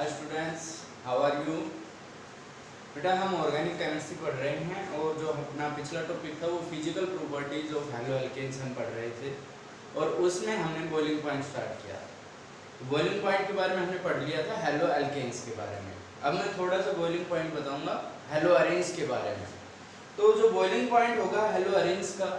Hi students, how are you. बेटा हम organic chemistry पढ़ रहे हैं और जो अपना पिछला टॉपिक था वो physical properties of halo alkanes हम पढ़ रहे थे और उसमें हमने बॉइलिंग पॉइंट स्टार्ट किया। बॉइलिंग पॉइंट के बारे में हमने पढ़ लिया था हेलो एल्केन्स के बारे में। अब मैं थोड़ा सा बॉइलिंग पॉइंट बताऊंगा हेलो अरेंज के बारे में। तो जो बॉइलिंग पॉइंट होगा हेलो अरेंज का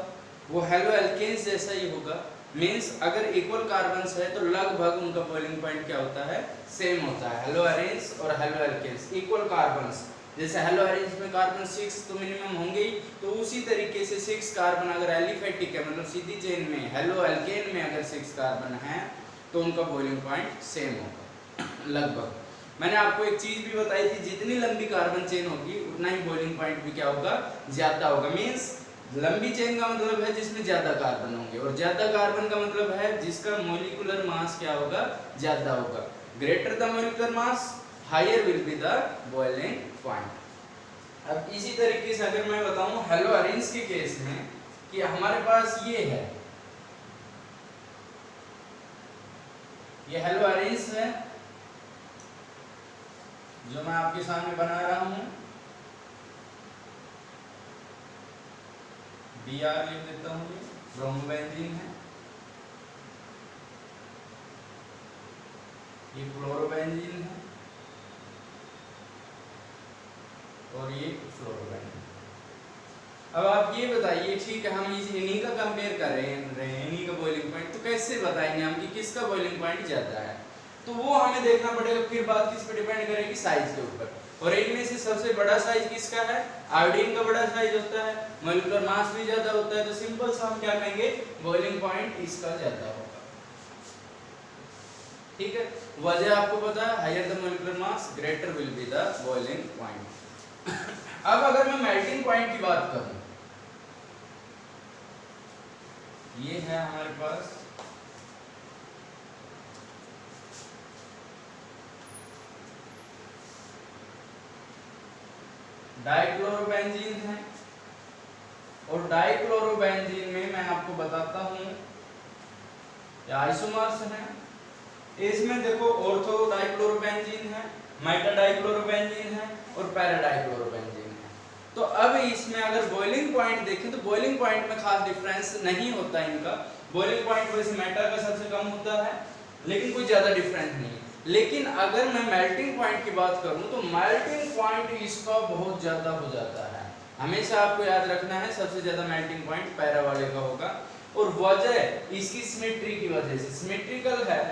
वो हेलो एल्केन्स जैसा ही होगा। मीन्स अगर इक्वल कार्बन्स है तो लगभग उनका बॉइलिंग पॉइंट क्या होता है, सेम होता है। हेलो अरेंज और हेलो एल्केन्स इक्वल कार्बन्स, जैसे हेलो अरेंज में कार्बन 6 तो मिनिमम होंगे ही, तो उसी तरीके से 6 कार्बन अगर एलिफेटिक है मतलब सीधी चेन में, हेलो एल्केन में अगर 6 कार्बन है तो उनका बॉइलिंग पॉइंट सेम होगा लगभग। मैंने आपको एक चीज भी बताई थी, जितनी लंबी कार्बन चेन होगी उतना ही बॉइलिंग पॉइंट भी क्या होगा, ज्यादा होगा। मीन्स लंबी चेन का मतलब है जिसमें ज्यादा कार्बन होंगे और ज्यादा कार्बन का मतलब है जिसका मॉलिक्यूलर मास क्या होगा, ज्यादा होगा। Greater the molecular mass higher will be the boiling point. अब इसी तरीके से अगर मैं बताऊं हेलो अरेंज के केस में कि हमारे पास ये है, ये हेलो अरेंज है जो मैं आपके सामने बना रहा हूं। Br लिख देता हूं, ये ब्रोमोबेंजीन है, ये क्लोरोबेंजीन है और ये फ्लोरोबेंजीन। अब आप ये बताइए, ठीक है हम इन्हीं का कंपेयर कर रहे हैं इन्हीं का बॉइलिंग पॉइंट, तो कैसे बताएंगे हम कि किसका बॉइलिंग पॉइंट ज्यादा है। तो वो हमें देखना पड़ेगा। फिर बात किस पे डिपेंड करेगी, साइज के ऊपर। और इनमें से सबसे बड़ा साइज किसका है, आयोडीन का बड़ा साइज होता है, मॉलिक्यूलर मास भी ज्यादा होता है, तो सिंपल सा हम क्या कहेंगे, बॉइलिंग पॉइंट इसका ज्यादा होगा। ठीक है, वजह आपको पता है, higher the molecular mass greater will be the boiling point. अब अगर मैं मेल्टिंग पॉइंट की बात करूं, ये है हमारे पास डाइक्लोरोबेंजीन है और डाइक्लोरोबेंजीन में मैं आपको बताता हूं ये आइसोमर्स हैं। इसमें देखो ऑर्थो डाइक्लोरोबेंजीन है, मेटा डाइक्लोरोबेंजीन है और पैरा डाइक्लोरोबेंजीन है। तो अब इसमें अगर बॉइलिंग पॉइंट देखें तो बॉइलिंग पॉइंट में खास डिफरेंस नहीं होता इनका। बॉइलिंग पॉइंट वैसे मेटा का सबसे कम होता है लेकिन कोई ज्यादा डिफरेंस नहीं है। लेकिन अगर मैं मेल्टिंग पॉइंट की बात करूं तो मेल्टिंग पॉइंट इसका बहुत ज्यादा हो जाता है। हमेशा आपको याद रखना है सबसे ज्यादा मेल्टिंग पॉइंट पैरा वाले का होगा और वजह इसकी सिमेट्री की वजह से, सिमेट्रिकल है।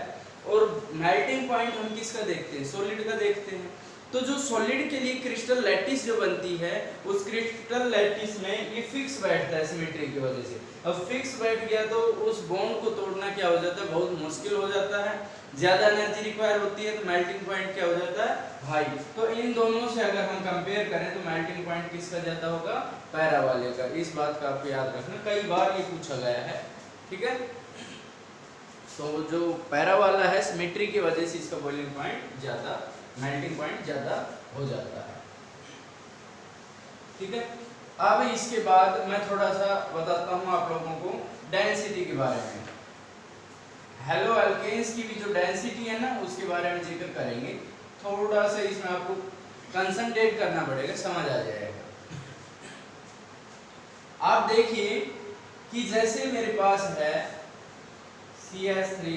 और मेल्टिंग पॉइंट हम किसका देखते हैं, सॉलिड का देखते हैं। तो जो सॉलिड के लिए क्रिस्टल लैटिस जो बनती है उस क्रिस्टल लैटिस में ये फिक्स बैठता है सिमेट्री की वजह से। अब फिक्स बैठ गया तो उस बॉन्ड को तोड़ना क्या हो जाता है, बहुत मुश्किल हो जाता है, ज्यादा एनर्जी रिक्वायर होती है। तो मेल्टिंग पॉइंट क्या हो जाता है, हाई। तो इन दोनों से अगर हम कंपेयर करें तो मेल्टिंग पॉइंट किसका ज्यादा होगा, पैरा वाले का। इस बात का आपको याद रखना, कई बार ये पूछा गया है। ठीक है, तो जो पैरा वाला है सिमेट्री की वजह से इसका बॉइलिंग पॉइंट ज्यादा, मेल्टिंग पॉइंट ज्यादा हो जाता है। ठीक है, अब इसके बाद मैं थोड़ा सा बताता हूं आप लोगों को डेंसिटी के बारे में। हेलो एल्केन्स की भी जो डेंसिटी है ना उसके बारे में जिक्र करेंगे। थोड़ा सा इसमें आपको कंसंट्रेट करना पड़ेगा, समझ आ जाएगा। आप देखिए कि जैसे मेरे पास है CH3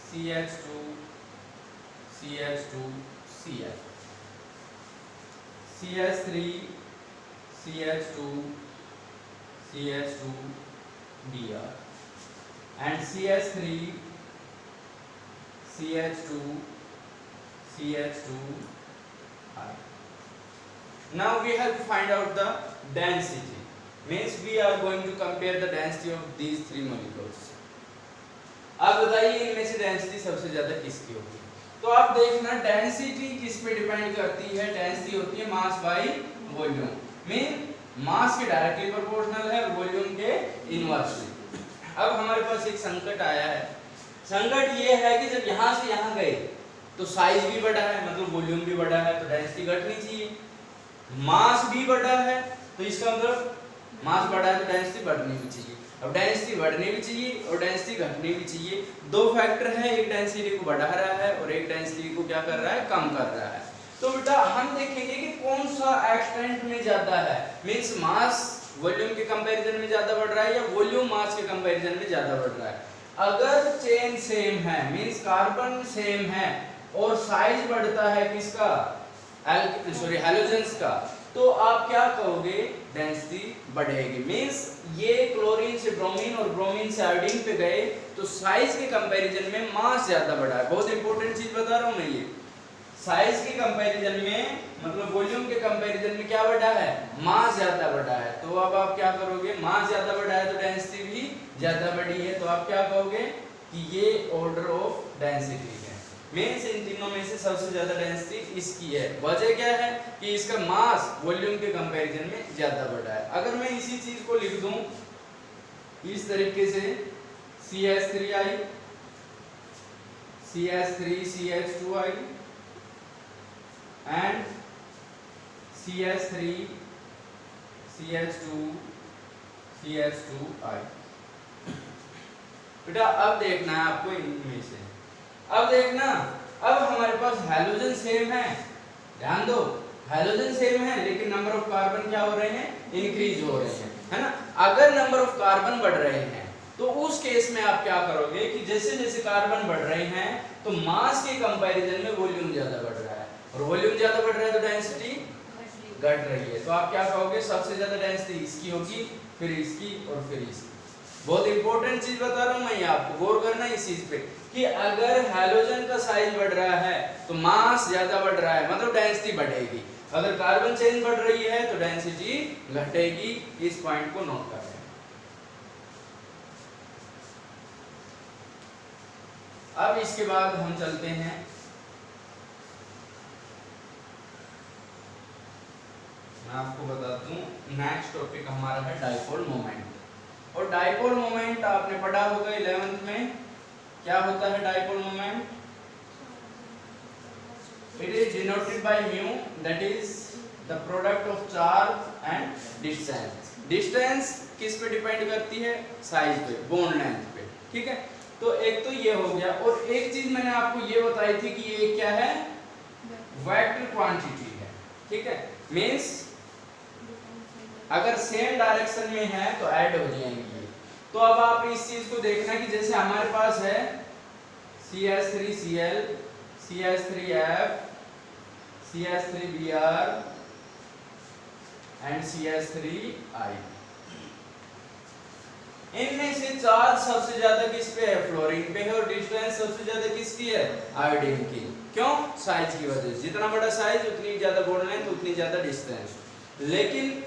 CH2 CH2 Cl, CH3 CH2 CH2 Br and CH3 CH2 CH2 I. Now we have to find out the density. Means we are going to compare the density of these three molecules. अब बताइए इनमें से density सबसे ज्यादा किसकी होगी। तो आप देखना डेंसिटी किस पे डिपेंड करती है, डेंसिटी होती है मास बाय वॉल्यूम। मीन मास के डायरेक्टली प्रोपोर्शनल है, वॉल्यूम के इनवर्सली। अब हमारे पास एक संकट आया है। संकट ये है कि जब यहाँ से यहाँ गए तो साइज भी बड़ा है, मतलब वॉल्यूम भी बड़ा है, तो डेंसिटी घटनी चाहिए। मास भी बड़ा है तो इसका मतलब मास बढ़ा है तो डेंसिटी बढ़नी भी चाहिए। अब डेंसिटी बढ़नी भी चाहिए और डेंसिटी घटनी भी चाहिए। दो फैक्टर है, एक डेंसिटी को बढ़ा रहा है और एक डेंसिटी को क्या कर रहा है, कम कर रहा है। तो बेटा हम देखेंगे कि कौन सा एक्सटेंट में ज्यादा है, मींस मास वॉल्यूम के कंपैरिजन में ज्यादा बढ़ रहा है या वॉल्यूम मास के कंपैरिजन में ज्यादा बढ़ रहा है। अगर चेन सेम है, मींस कार्बन सेम है और साइज बढ़ता है किसका, हैलोजेंस का, तो आप क्या कहोगे, डेंसिटी बढ़ेगी। मींस ये क्लोरीन से ब्रोमीन और ब्रोमीन से आयोडीन पे गए तो साइज के कंपैरिजन में मास ज्यादा बढ़ा है। बहुत इंपॉर्टेंट चीज बता रहा हूं मैं, ये साइज के कंपैरिजन में मतलब वॉल्यूम के कंपैरिजन में क्या बढ़ा है, मास ज्यादा बढ़ा है। तो अब आप क्या करोगे, मास ज्यादा बढ़ा है तो डेंसिटी भी ज्यादा बढ़ी है, तो आप क्या कहोगे कि ये ऑर्डर ऑफ डेंसिटी है। मींस इन तीनों में से सबसे ज्यादा डेंसिटी इसकी है। वजह क्या है कि इसका मास वॉल्यूम के कंपैरिजन में ज्यादा बढ़ा है। अगर मैं इसी चीज को लिख दूं इस तरीके से CH3I CH3 CH2I and CH3 CH2 CH2I। बेटा अब देखना है आपको इनमें से, अब देखना, अब हमारे पास हैलोजन सेम है, ध्यान दो हैलोजन सेम है लेकिन नंबर ऑफ कार्बन क्या हो रहे हैं, इंक्रीज हो रहे हैं, है ना। अगर नंबर ऑफ कार्बन बढ़ रहे हैं तो उस केस में आप क्या करोगे कि जैसे जैसे कार्बन बढ़ रहे हैं तो मास के कंपैरिजन में वॉल्यूम ज्यादा बढ़ रहा है और वॉल्यूम ज्यादा बढ़ रहा है तो डेंसिटी घट रही है। तो आप क्या कहोगे, सबसे ज्यादा डेंसिटी इसकी होगी, फिर इसकी और फिर इसकी। बहुत इंपॉर्टेंट चीज बता रहा हूं मैं, ये आपको गौर करना है इस चीज पे कि अगर हैलोजन का साइज बढ़ रहा है तो मास ज्यादा बढ़ रहा है, मतलब डेंसिटी बढ़ेगी। अगर कार्बन चेन बढ़ रही है तो डेंसिटी घटेगी। इस पॉइंट को नोट कर लें। अब इसके बाद हम चलते हैं मैं आपको बता दूं, नेक्स्ट टॉपिक हमारा है डाइपोल मोमेंट। और डाइपोल मोमेंट आपने पढ़ा होगा 11th में, क्या होता है dipole moment, it is denoted by mu, that is the product of charge and distance. Distance किस पे डिपेंड करती है, साइज पे, बॉन्ड लेंथ पे, ठीक है। तो एक तो ये हो गया, और एक चीज मैंने आपको ये बताई थी कि ये क्या है, वेक्टर क्वांटिटी है, ठीक है। मींस अगर सेम डायरेक्शन में है तो ऐड हो जाएंगे। तो अब आप इस चीज को देखना कि जैसे हमारे पास है CH3Cl CH3F CH3Br and CH3I। इनमें से चार्ज सबसे ज्यादा किस पे है, फ्लोरीन पे है, और डिस्टेंस सबसे ज्यादा किसकी है, आयोडीन की। क्यों, साइज की वजह से, जितना बड़ा साइज उतनी ज्यादा बॉन्ड लेंथ उतनी ज्यादा डिस्टेंस। लेकिन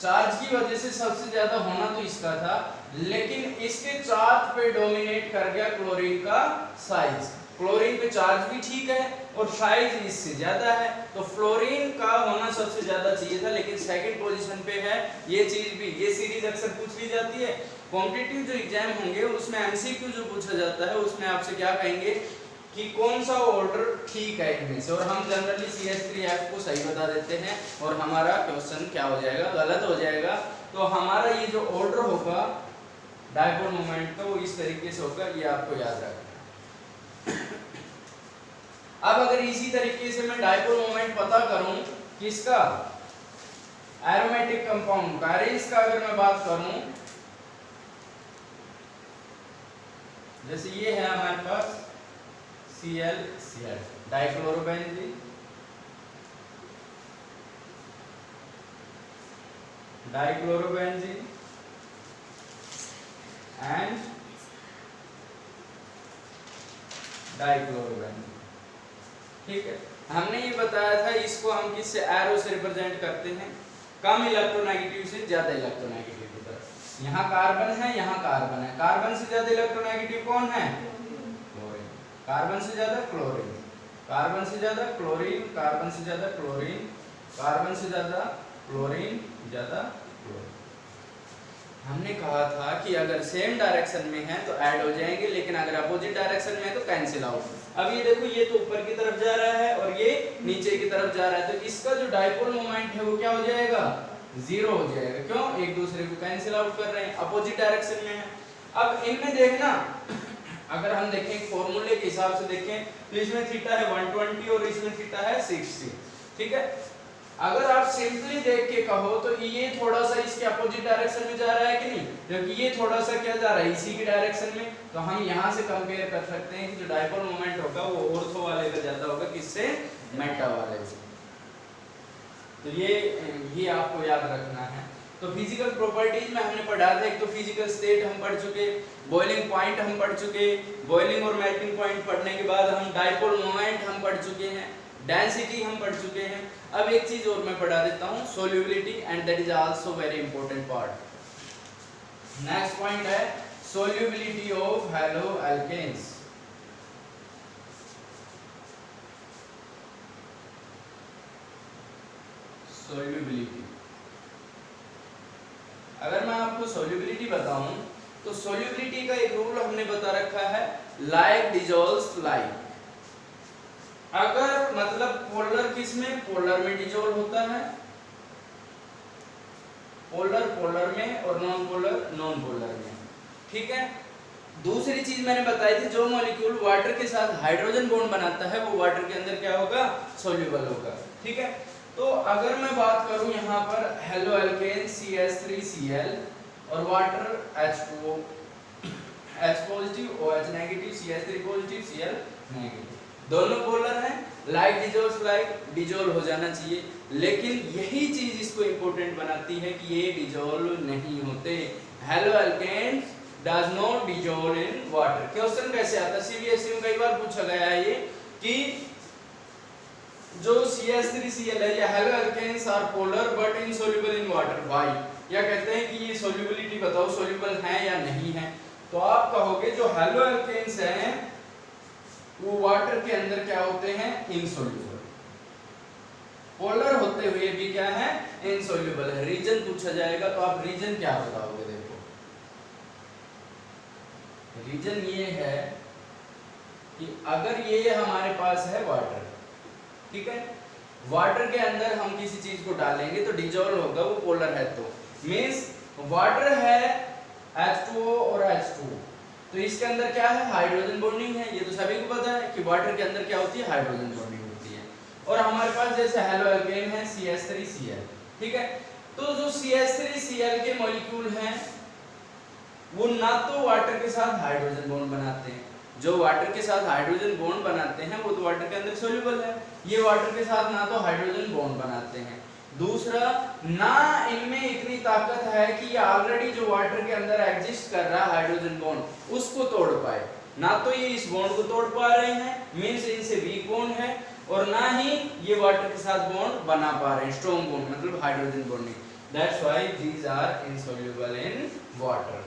चार्ज की वजह से सबसे ज्यादा होना तो इसका था, लेकिन इसके चार्ज पे डोमिनेट कर गया क्लोरीन का साइज। क्लोरीन पे चार्ज भी ठीक है और साइज इससे ज्यादा है, तो फ्लोरीन का होना सबसे ज्यादा चाहिए था, लेकिन सेकंड पोजीशन पे है। ये चीज भी, ये सीरीज अक्सर पूछ ली जाती है। कॉम्पिटिटिव जो एग्जाम होंगे उसमें MCQ जो पूछा जाता है उसमें आपसे क्या कहेंगे कि कौन सा ऑर्डर ठीक है इनमें से, और हम जनरली CH3F को सही बता देते हैं और हमारा क्वेश्चन क्या हो जाएगा, गलत हो जाएगा। तो हमारा ये जो ऑर्डर होगा डाइपोल मोमेंट का वो इस तरीके से होगा, ये आपको याद रखना। अब अगर इसी तरीके से मैं डाइपोल मोमेंट पता करूं किसका, एरोमेटिक कंपाउंड का, इसका अगर मैं बात करूं, जैसे ये है हमारे पास ClCl dichlorobenzene, dichlorobenzene and dichlorobenzene, ठीक है। हमने ये बताया था इसको हम किससे, एरो से रिप्रेजेंट करते हैं, कम इलेक्ट्रोनेगेटिव से ज्यादा इलेक्ट्रोनेगेटिव की तरफ। यहाँ कार्बन है, यहाँ कार्बन है, कार्बन से ज्यादा इलेक्ट्रोनेगेटिव कौन है, क्लोरीन। कार्बन से ज्यादा क्लोरीन, कार्बन से ज्यादा क्लोरीन, कार्बन से ज्यादा क्लोरीन, कार्बन से ज्यादा क्लोरीन, ज्यादा क्लोरीन। हमने कहा था कि अगर सेम डायरेक्शन में है तो ऐड हो जाएंगे, लेकिन अगर अपोजिट डायरेक्शन में है तो कैंसिल आउट। अब ये देखो, ये तो ऊपर की तरफ जा रहा है और ये नीचे की तरफ जा रहा है, तो इसका जो डाइपोल मोमेंट है वो क्या हो जाएगा, जीरो हो जाएगा। क्यों? एक दूसरे को कैंसिल आउट कर रहे हैं, अपोजिट डायरेक्शन में है। अब इनमें देखना, अगर हम देखें फॉर्मूले के हिसाब से देखें तो इसमें थीटा है 120 और इसमें थीटा है 60, ठीक है। अगर आप सिंपली देख के कहो तो ये थोड़ा सा इसके अपोजिट डायरेक्शन में जा रहा है कि नहीं, क्योंकि ये थोड़ा सा क्या जा रहा है, इसी की डायरेक्शन में। तो हम यहाँ से कंपेयर कर सकते हैं कि जो डाइपोल मोमेंट होगा वो ऑर्थो वाले का ज्यादा होगा, किससे? मेटा वाले से। तो ये आपको याद रखना है। तो फिजिकल प्रॉपर्टीज में हमने पढ़ा था, एक तो फिजिकल स्टेट हम पढ़ चुके, बॉइलिंग पॉइंट हम पढ़ चुके, बॉइलिंग और मेल्टिंग पॉइंट पढ़ने के बाद हम डाइपोल मोमेंट हम पढ़ चुके हैं, डेंसिटी हम पढ़ चुके हैं। अब एक चीज और मैं पढ़ा देता हूं, solubility, and that is also very important part. Next point है solubility of hello alkanes. Solubility, अगर मैं आपको सोल्यूबिलिटी बताऊं तो सोल्यूबिलिटी का एक रूल हमने बता रखा है, लाइक डिजोल्व्स लाइक। अगर मतलब पोलर किसमें? पोलर में डिजोल्व होता है, पोलर पोलर में और नॉन पोलर नॉन पोलर में, ठीक है। दूसरी चीज मैंने बताई थी, जो मॉलिक्यूल वाटर के साथ हाइड्रोजन बॉन्ड बनाता है वो वाटर के अंदर क्या होगा? सोल्यूबल होगा, ठीक है। तो अगर मैं बात करूं यहाँ पर हेलो एल्केन CH3Cl और water H2O, H positive OH negative, CH3 positive Cl negative, दोनों पोलर हैं, लाइक डिजोल्व लाइक, डिजोल्व हो जाना चाहिए। लेकिन यही चीज इसको इंपॉर्टेंट बनाती है कि ये डिजोल्व नहीं होते। Halo alkanes does not dissolve in water. Question कैसे आता है? CBSE में कई बार पूछा गया है ये कि जो CH3Cl है या halo alkanes are polar but insoluble in water, why? या कहते हैं कि ये सोल्यूबिलिटी बताओ, सोल्यूबल है या नहीं है। तो आप कहोगे जो हेलो एल्केन्स हैं वो वाटर के अंदर क्या होते हैं? इनसोल्यूबल। पोलर होते हुए भी क्या है? इनसोल्यूबल है। रीजन पूछा जाएगा तो आप रीजन क्या बताओगे? देखो रीजन ये है कि अगर ये हमारे पास है वाटर, ठीक है, वाटर के अंदर हम किसी चीज को डालेंगे तो डिजोल्व होगा, वो पोलर है तो मींस वाटर है H2O और H2O, तो इसके अंदर क्या है? हाइड्रोजन बॉन्डिंग है। ये तो सभी को पता है कि वाटर के अंदर क्या होती है? हाइड्रोजन बॉन्डिंग होती है। और हमारे पास जैसे हेलो एल्केन है CH3Cl, ठीक है। तो जो CH3Cl के मॉलिक्यूल हैं वो ना तो वाटर के साथ हाइड्रोजन बॉन्ड बनाते हैं, जो वाटर के साथ हाइड्रोजन बॉन्ड बनाते हैं वो तो वाटर के अंदर सोल्यूबल है, ये वाटर के साथ ना तो हाइड्रोजन बॉन्ड बनाते हैं। दूसरा, ना इनमें इतनी ताकत है कि ये ऑलरेडी जो वाटर के अंदर एग्जिस्ट कर रहा है हाइड्रोजन बॉन्ड उसको तोड़ पाए, ना तो ये इस बॉन्ड को तोड़ पा रहे हैं, मींस इनसे वीक बॉन्ड है, और ना ही ये वाटर के साथ बॉन्ड बना पा रहे हैं, स्ट्रॉन्ग बॉन्ड मतलब hydrogen bonding. That's why these are insoluble in water,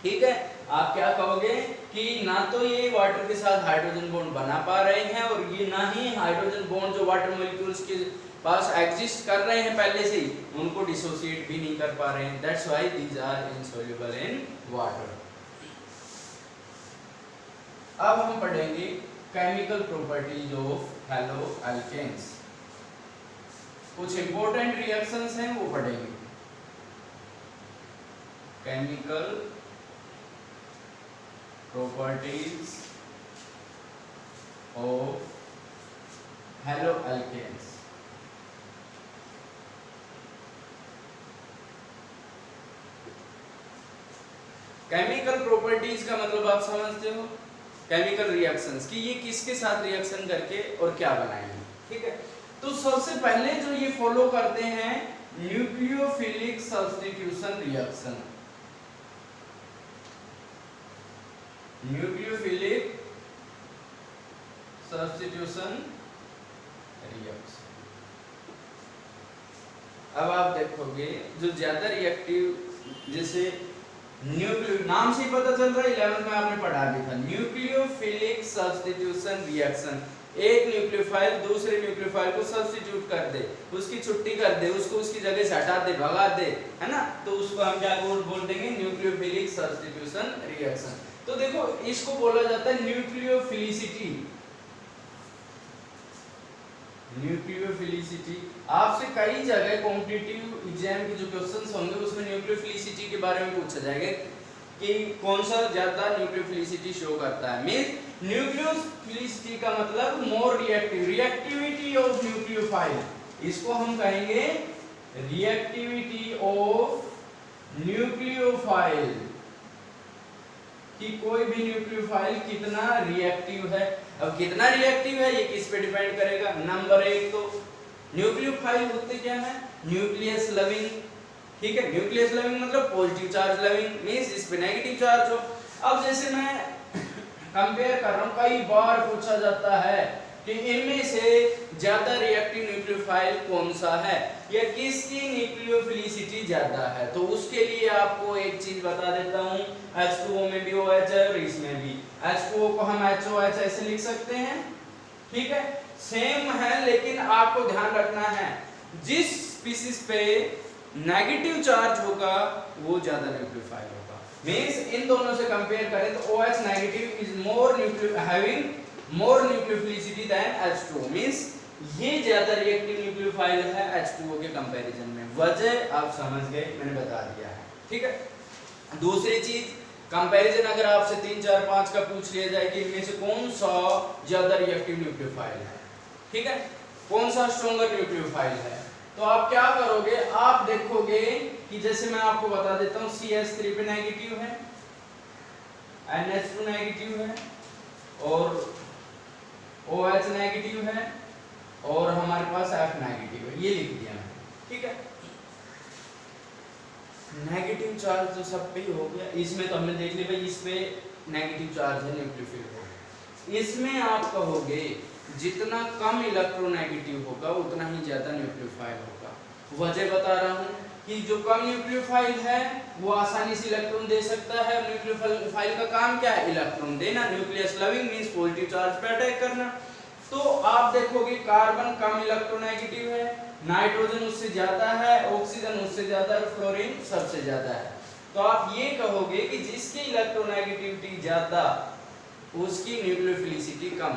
ठीक है। आप क्या कहोगे कि ना तो ये वाटर के साथ हाइड्रोजन बॉन्ड बना पा रहे हैं और ये ना ही हाइड्रोजन बॉन्ड जो वाटर मॉलिक्यूल्स के पास एग्जिस्ट कर रहे हैं पहले से ही उनको डिसोसिएट भी नहीं कर पा रहे हैं। That's why these are insoluble in water. अब हम पढ़ेंगे chemical properties of halo alkanes. कुछ इंपॉर्टेंट रिएक्शंस हैं वो पढ़ेंगे। Chemical properties of haloalkanes। Chemical properties का मतलब आप समझते हो, केमिकल रिएक्शंस कि ये किसके साथ रिएक्शन करके और क्या बनाएंगे, ठीक है। तो सबसे पहले जो ये फॉलो करते हैं nucleophilic substitution reaction, nucleophilic substitution reaction. अब आप देखोगे जो ज्यादा रिएक्टिव, जैसे न्यूक्लियो नाम से ही पता चल रहा है, 11th में आपने पढ़ा भी था, न्यूक्लियोफिलिक सब्स्टिट्यूशन रिएक्शन। एक न्यूक्लियोफाइल दूसरे न्यूक्लियोफाइल को सब्स्टिट्यूट कर दे, उसकी छुट्टी कर दे, उसको उसकी जगह से हटा दे, भगा दे, है ना, तो उसको हम क्या बोल देंगे? Nucleophilic substitution reaction. तो देखो इसको बोला जाता है न्यूक्लियोफिलिसिटी, न्यूक्लियोफिलिसिटी, आपसे कई जगह कॉम्पिटिटिव एग्जाम के जो क्वेश्चंस होंगे उसमें न्यूक्लियोफिलिसिटी के बारे में पूछा जाएगा कि कौन सा ज्यादा न्यूक्लियोफिलिसिटी शो करता है। मींस न्यूक्लियोफिलिसिटी का मतलब more reactive, reactivity of nucleophile, इसको हम कहेंगे रिएक्टिविटी ऑफ न्यूक्लियोफाइल, कि कोई भी न्यूक्लियोफाइल कितना रिएक्टिव है। अब कितना रिएक्टिव है ये किस पे डिपेंड करेगा। नंबर एक तो न्यूक्लियोफाइल होते क्या है, न्यूक्लियस लविंग, ठीक है, न्यूक्लियस लविंग मतलब पॉजिटिव चार्ज लविंग, मींस इस पे नेगेटिव चार्ज हो। अब जैसे मैं कंपेयर कर रहा हूं, कई बार पूछा जाता है कि इनमें से ज्यादा रिएक्टिव न्यूक्लियोफाइल कौन सा है या किसकी न्यूक्लियोफिलिसिटी ज्यादा है, तो उसके लिए आपको एक चीज बता देता हूं, H2O में भी OH है और इसमें भी। H2O को हम HOH ऐसे लिख सकते हैं, ठीक है, सेम है, लेकिन आपको ध्यान रखना है जिस स्पीशीज पे नेगेटिव चार्ज होगा वो ज्यादा न्यूक्लियोफाइल होगा। मींस इन दोनों से कंपेयर करें तो OH negative is more having more nucleophilicity than H2O, means ये ज्यादा रिएक्टिव न्यूक्लियोफाइल है H2O के कंपैरिजन में। वजह आप समझ गए, मैंने बता दिया है, ठीक है। दूसरी चीज, कंपैरिजन अगर आपसे 3 4 5 का पूछ लिया जाए कि इनमें से कौन सा ज्यादा रिएक्टिव न्यूक्लियोफाइल है, ठीक है, कौन सा स्ट्रॉन्गर न्यूक्लियोफाइल है, तो आप क्या करोगे, आप देखोगे कि जैसे मैं आपको बता देता हूं CH3 पे नेगेटिव है, NH2 नेगेटिव है और OH नेगेटिव है और हमारे पास F नेगेटिव है, ये लिख दिया मैंने, ठीक है। नेगेटिव चार्ज तो सब पे ही हो गया, इसमें तो हमने देख लिया भाई इस पे नेगेटिव चार्ज है, न्यूक्लियोफिल हो। इसमें आप कहोगे जितना कम इलेक्ट्रोनेगेटिव होगा उतना ही ज्यादा न्यूक्लियोफाइल होगा। वजह बता रहा हूं कि जो कम न्यूक्लियोफाइल है वो आसानी से इलेक्ट्रॉन दे सकता है। न्यूक्लियोफाइल का काम क्या है, इलेक्ट्रॉन देना, nucleus loving means positive charge पे अटैक करना। तो आप देखोगे कार्बन कम इलेक्ट्रोनेगेटिव है, नाइट्रोजन उससे ज्यादा है, ऑक्सीजन उससे ज्यादा है, फ्लोरीन सबसे ज्यादा है। तो आप ये कहोगे कि जिसकी इलेक्ट्रोनेगेटिविटी ज्यादा उसकी न्यूक्लियोफिलिसिटी कम,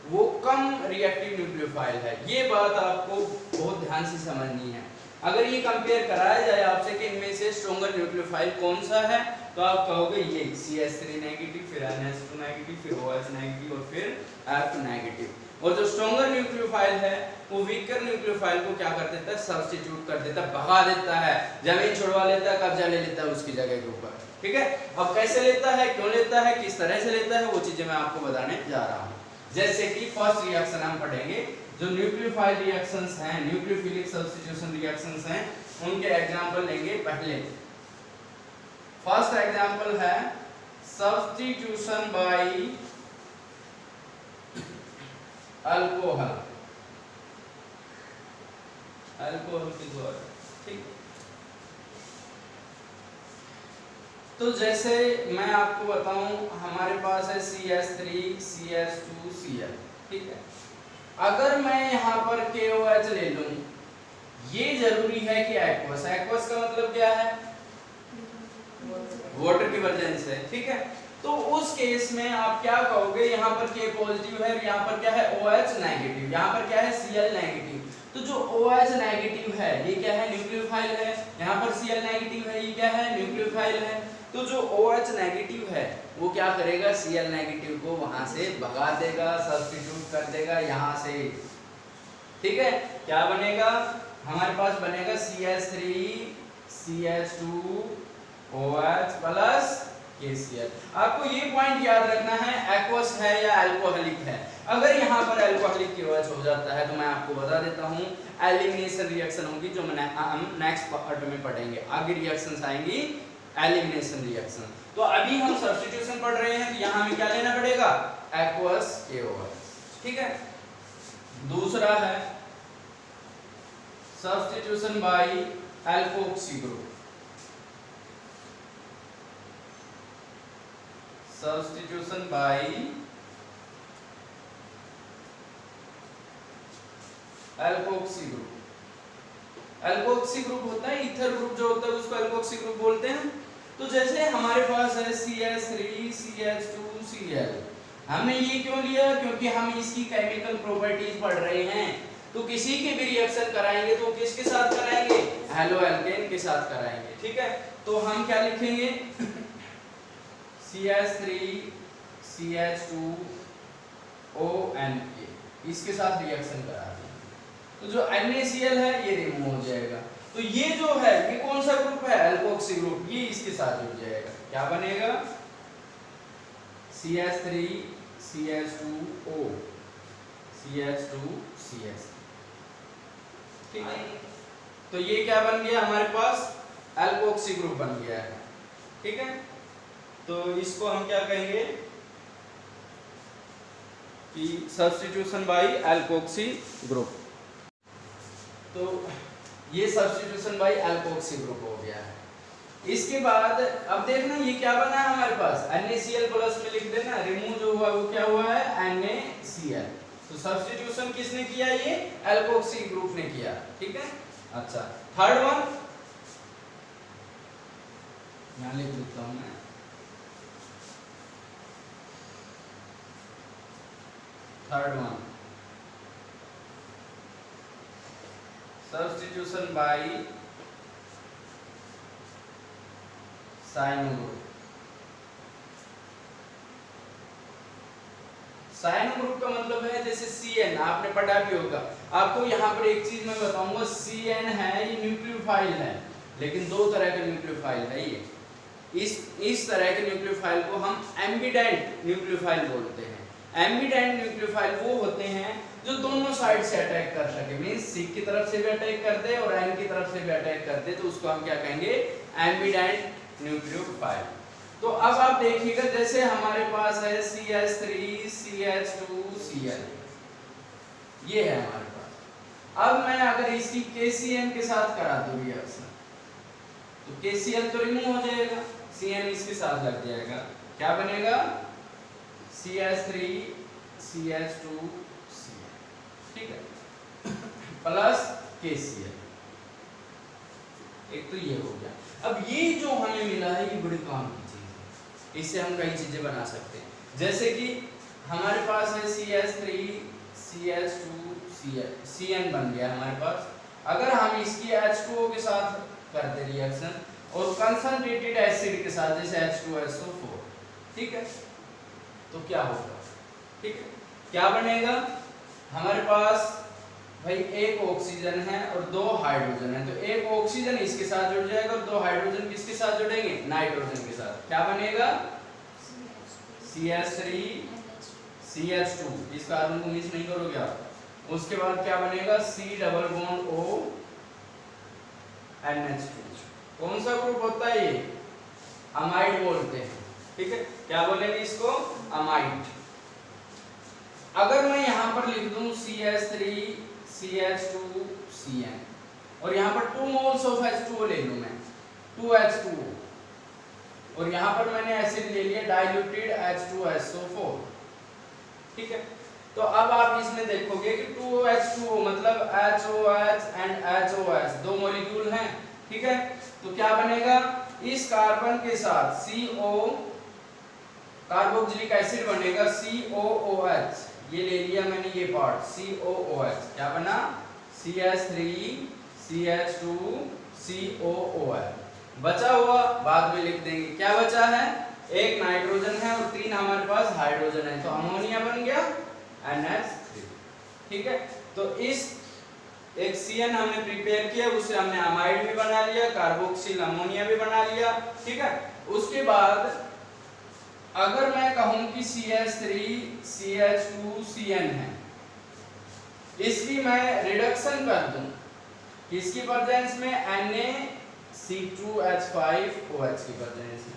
वो कम रिएक्टिव न्यूक्लियोफाइल है। ये बात आपको बहुत ध्यान से समझनी है। अगर ये कंपेयर कराया जाए आपसे कि इनमें से स्ट्रॉन्गर न्यूक्लियोफाइल कौन सा है, तो आप कहोगे ये CH3 नेगेटिव, फिर NH2 नेगेटिव, फिर OH नेगेटिव और फिर F नेगेटिव। और जो स्ट्रॉन्गर न्यूक्लियोफाइल है वो वीकर न्यूक्लियोफाइल को क्या कर देता है, सब्स्टिट्यूट कर देता है, भगा देता है, जमीन छुड़वा लेता है, कब्जा ले लेता है उसकी जगह के ऊपर, ठीक है। अब कैसे लेता है, क्यों लेता है, किस तरह से लेता है, वो चीजें मैं आपको बताने जा रहा हूँ। जैसे कि फर्स्ट रिएक्शन हम पढ़ेंगे, जो न्यूक्लियोफाइल रिएक्शंस हैं, न्यूक्लियोफिलिक सब्स्टिट्यूशन रिएक्शंस हैं, उनके एग्जांपल लेंगे। पहले फर्स्ट एग्जांपल है सब्स्टिट्यूशन बाय अल्कोहल, अल्कोहल के द्वारा, ठीक। तो जैसे मैं आपको बताऊं, हमारे पास है CH3 CH2 Cl, ठीक है। अगर मैं यहाँ पर KOH ले लूं, ये जरूरी है कि एक्वस, एक्वस का मतलब क्या है, वाटर की वर्जन से, ठीक है। तो उस केस में आप क्या कहोगे, यहाँ पर K पॉजिटिव है, यहाँ पर क्या है OH नेगेटिव, यहाँ पर क्या है Cl नेगेटिव। तो जो OH नेगेटिव है ये क्या है, न्यूक्लियोफाइल है, यहाँ पर Cl नेगेटिव है, ये क्या है, न्यूक्लियोफाइल है। तो जो OH नेगेटिव है वो क्या करेगा, Cl नेगेटिव को वहां से भगा देगा, सब्स्टिट्यूट कर देगा यहाँ से, ठीक है। क्या बनेगा, हमारे पास बनेगा CH3 CH2 OH plus KCl। आपको ये पॉइंट याद रखना है, एक्वस है या अल्कोहलिक है। अगर यहाँ पर अल्कोहलिक KOH हो जाता है तो मैं आपको बता देता हूँ एलिमिनेशन रिएक्शन होगी, जो हम नेक्स्ट पार्ट में पढ़ेंगे। आगे रिएक्शंस आएंगी एलिमिनेशन रिएक्शन। तो अभी हम सब्स्टिट्यूशन पढ़ रहे हैं, तो यहाँ हमें क्या लेना पड़ेगा, एक्वस KOH, ठीक है। दूसरा है substitution by alkoxy group, substitution by alkoxy group. Alkoxy group होता है, ईथर ग्रुप जो होता है उसको एल्कोक्सी ग्रुप बोलते हैं। तो जैसे हमारे पास है CH3 CH2 Cl, हमने ये क्यों लिया, क्योंकि हम इसकी केमिकल प्रॉपर्टीज पढ़ रहे हैं। तो किसी के भी रिएक्शन कराएंगे तो किसके साथ कराएंगे, हेलो एल्केन के साथ कराएंगे। ठीक है, तो हम क्या लिखेंगे, CH3CH2ONA इसके साथ रिएक्शन करा देंगे तो जो NaCl है ये रिमूव हो जाएगा। तो ये जो है ये कौन सा ग्रुप है, एल्कोक्सी ग्रुप, ये इसके साथ जुड़ जाएगा। क्या बनेगा, CH3CH2O CH2CH। ठीक है, तो ये क्या बन गया हमारे पास, एल्कोक्सी ग्रुप बन गया है। ठीक है, तो इसको हम क्या कहेंगे कि सब्स्टिट्यूशन बाय एल्कोक्सी ग्रुप। तो ये सब्स्टिट्यूशन बाय एल्कोक्सी ग्रुप हो गया है। इसके बाद अब देखना ये क्या बना है हमारे पास, NaCl प्लस में लिख देना, रिमूव जो हुआ वो क्या हुआ है, NaCl। तो सब्स्टिट्यूशन किसने किया, ये एल्कोक्सी ग्रुप ने किया। ठीक है, अच्छा थर्ड वन यहां लिख देता हूं मैं, third one substitution by cyano group. Cyano group का मतलब है जैसे CN आपने पढ़ा भी होगा। आपको यहाँ पर एक चीज मैं बताऊंगा, CN है ये न्यूक्लियोफाइल है, लेकिन दो तरह के न्यूक्लियोफाइल है ये। इस तरह के न्यूक्लियोफाइल को हम एम्बिडेंट न्यूक्लियोफाइल बोलते हैं। एम्बिडेंट न्यूक्लियोफाइल वो होते हैं जो दोनों साइड से अटैक कर सके, मींस C की तरफ से भी अटैक कर दे और N की तरफ से भी अटैक कर दे, तो उसको हम क्या कहेंगे, एम्बिडेंट न्यूक्लियोफाइल। तो अब आप देखिएगा जैसे हमारे पास है CH3CH2Cl, ये है हमारे पास। अब मैं अगर इसकी KCl के साथ करा दूं रिएक्शन तो KCl तो रिमूव हो जाएगा, CN इसके साथ लग जाएगा, क्या बनेगा, CH3CH2Cl। ठीक है, प्लस KCl। एक तो ये हो गया। अब ये जो हमें मिला है ये बड़े काम की चीज है, इससे हम कई चीजें बना सकते हैं। जैसे कि हमारे पास है CH3CH2Cl, CN बन गया हमारे पास। अगर हम इसकी H2O के साथ करते रिएक्शन और कंसंट्रेटेड एसिड के साथ जैसे H2SO4, ठीक है, तो क्या होगा, ठीक है, क्या बनेगा हमारे पास, भाई एक ऑक्सीजन है और दो हाइड्रोजन है, तो एक ऑक्सीजन इसके साथ जुड़ जाएगा और दो हाइड्रोजन किसके साथ जुड़ेंगे, नाइट्रोजन के साथ। क्या बनेगा, CH3CH2, इस कार्बन को मिस नहीं करोगे आप। उसके बाद क्या बनेगा, C+O NH2। कौन सा ग्रुप होता है ये, अमाइड बोलते हैं। ठीक है, क्या बोलेंगे इसको, अमाइड। अगर मैं यहां पर लिख दूं CH3CH2Cn और यहां पर 2 मोल्स ऑफ H2O ले लूं मैं, 2H2O, और यहां पर मैंने एसिड ले लिया डाइल्यूटेड H2SO4। ठीक है, तो अब आप इसमें देखोगे कि 2H2O मतलब HOH एंड HOS दो मॉलिक्यूल हैं। ठीक है, तो क्या बनेगा, इस कार्बन के साथ CO कार्बोक्सिलिक एसिड बनेगा COOH, ये ले लिया मैंने ये पार्ट COOH, क्या बना, CH3CH2COOH। बचा हुआ बाद में लिख देंगे, क्या बचा है, एक नाइट्रोजन है और 3 हमारे पास हाइड्रोजन है, तो अमोनिया बन गया NH3। ठीक है, तो इस एक CN हमने प्रिपेयर किया, उससे हमने अमाइड भी बना लिया, कार्बोक्सिल अमोनिया भी बना लिया। ठीक है, उसके बाद अगर मैं कहूं कि CH3CH2Cn है, इसकी मैं रिडक्शन कर दूं किसकी प्रेजेंस में, Na(C2H5OH) की प्रेजेंस में।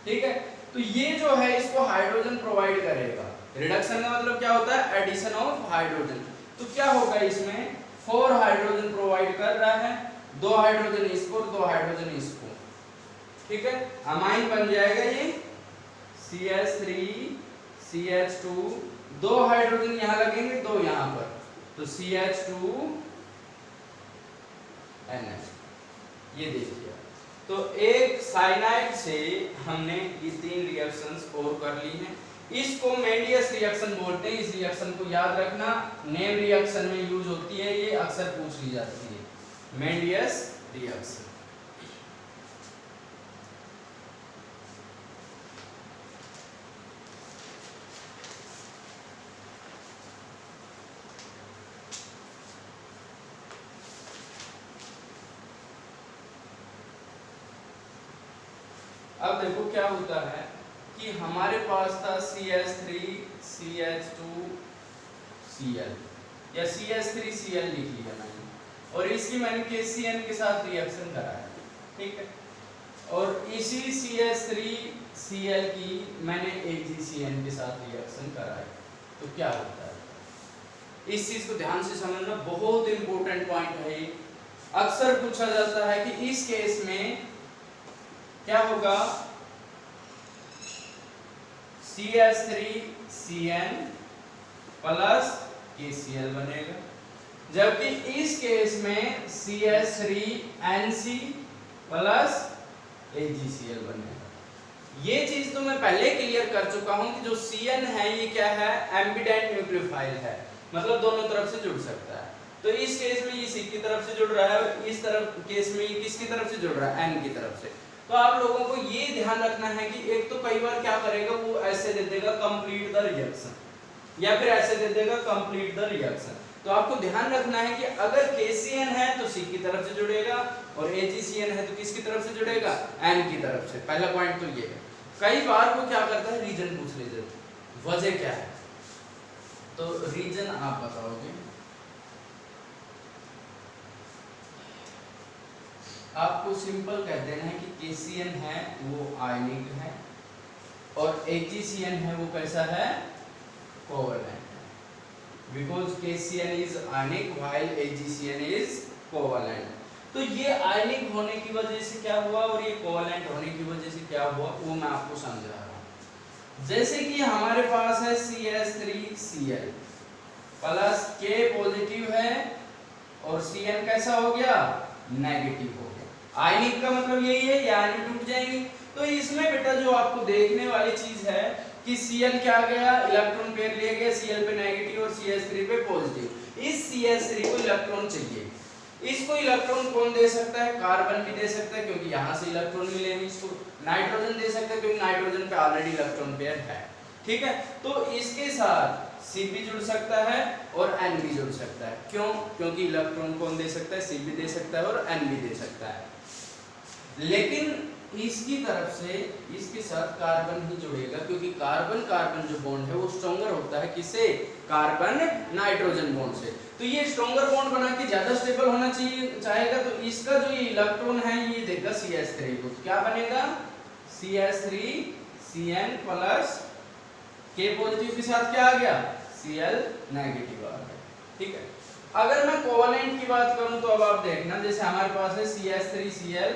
ठीक है, तो ये जो है इसको हाइड्रोजन प्रोवाइड करेगा। रिडक्शन का मतलब क्या होता है, एडिशन ऑफ हाइड्रोजन। तो क्या होगा इसमें, 4 हाइड्रोजन प्रोवाइड कर रहा है, 2 हाइड्रोजन इसको और 2 हाइड्रोजन इसको। ठीक है, अमाइन बन जाएगा ये CH3CH2, 2 हाइड्रोजन यहाँ लगेंगे, 2 यहाँ पर, तो CH2NH। ये देखिए, तो एक साइनाइड से हमने ये 3 रिएक्शंस और कर ली हैं। इसको मेंडियस रिएक्शन बोलते हैं। इस रिएक्शन को याद रखना, नेम रिएक्शन में यूज होती है, ये अक्सर पूछ ली जाती है, मेंडियस रिएक्शन। अब देखो क्या होता है कि हमारे पास था CH3CH2Cl या CH3Cl लिख लिया मैंने, और इसकी मैंने KCN के साथ रिएक्शन कराया, ठीक है। और इसी CH3Cl की मैंने AgCN के साथ रिएक्शन कराया, तो क्या होता है इस चीज को ध्यान से समझना, बहुत इंपॉर्टेंट पॉइंट है। अक्सर पूछा जाता है कि इस केस में क्या होगा, CH3CN प्लस KCl बनेगा, जबकि इस केस में CH3NC प्लस AgCl बनेगा। ये चीज तो मैं पहले क्लियर कर चुका हूं कि जो CN है ये क्या है, एम्बिडेंट न्यूक्लियोफाइल है, मतलब दोनों तरफ से जुड़ सकता है। तो इस केस में ये C की तरफ से जुड़ रहा है, इस तरफ केस में ये किसकी तरफ से जुड़ रहा है, N की तरफ से। तो आप लोगों को ये ध्यान रखना है कि एक तो कई बार क्या करेगा, वो ऐसे दे देगा कंप्लीट द रिएक्शन, या फिर ऐसे दे देगा कंप्लीट द रिएक्शन। तो आपको ध्यान रखना है कि अगर KCN है तो C की तरफ से जुड़ेगा, और AgCN है तो किसकी तरफ से जुड़ेगा, N की तरफ से। पहला पॉइंट तो ये है। कई बार वो क्या करता है, रीजन पूछ लेते, वजह क्या है, तो रीजन आप बताओगे। आपको सिंपल कह देना है कि KCN है वो आयनिक है, और AgCN है वो कैसा है, कोवैलेंट है, because KCN is ionic while AgCN is covalent. तो ये आयनिक होने की वजह से क्या हुआ और ये कोवैलेंट होने की वजह से क्या हुआ, वो मैं आपको समझा रहा हूं। जैसे कि हमारे पास है CH3Cl प्लस K पॉजिटिव है और Cn कैसा हो गया, नेगेटिव हो गया। आयनिक का मतलब यही है, ये आयन टूट जाएंगे। तो इसमें बेटा जो आपको देखने वाली चीज है कि Cl क्या गया, इलेक्ट्रॉन पेयर ले गया, Cl पे नेगेटिव और CH3 पे पॉजिटिव। इस CH3 को इलेक्ट्रॉन चाहिए, इसको इलेक्ट्रॉन कौन दे सकता है, कार्बन भी दे सकता है क्योंकि यहाँ से इलेक्ट्रॉन मिलेंगे, इसको नाइट्रोजन दे सकता है क्योंकि नाइट्रोजन पे ऑलरेडी इलेक्ट्रॉन पेयर है, ठीक है। तो इसके साथ C भी जुड़ सकता है और N भी जुड़ सकता है, क्यों, क्योंकि इलेक्ट्रॉन कौन दे सकता है, C भी दे सकता है और N भी दे सकता है। लेकिन इसकी तरफ से इसके साथ कार्बन ही जुड़ेगा, क्योंकि कार्बन कार्बन जो बॉन्ड है वो स्ट्रॉन्गर होता है किससे, कार्बन नाइट्रोजन बॉन्ड से। तो ये स्ट्रॉन्गर बॉन्ड बना के ज्यादा स्टेबल होना चाहेगा, तो इसका जो ये इलेक्ट्रॉन है ये देगा CH3 को, तो क्या बनेगा, CH3Cn प्लस K पॉजिटिव के साथ क्या आ गया, Cl नेगेटिव आ गया, ठीक है। अगर मैं कोवैलेंट की बात करूं तो अब आप देखना, जैसे हमारे पास है CH3Cl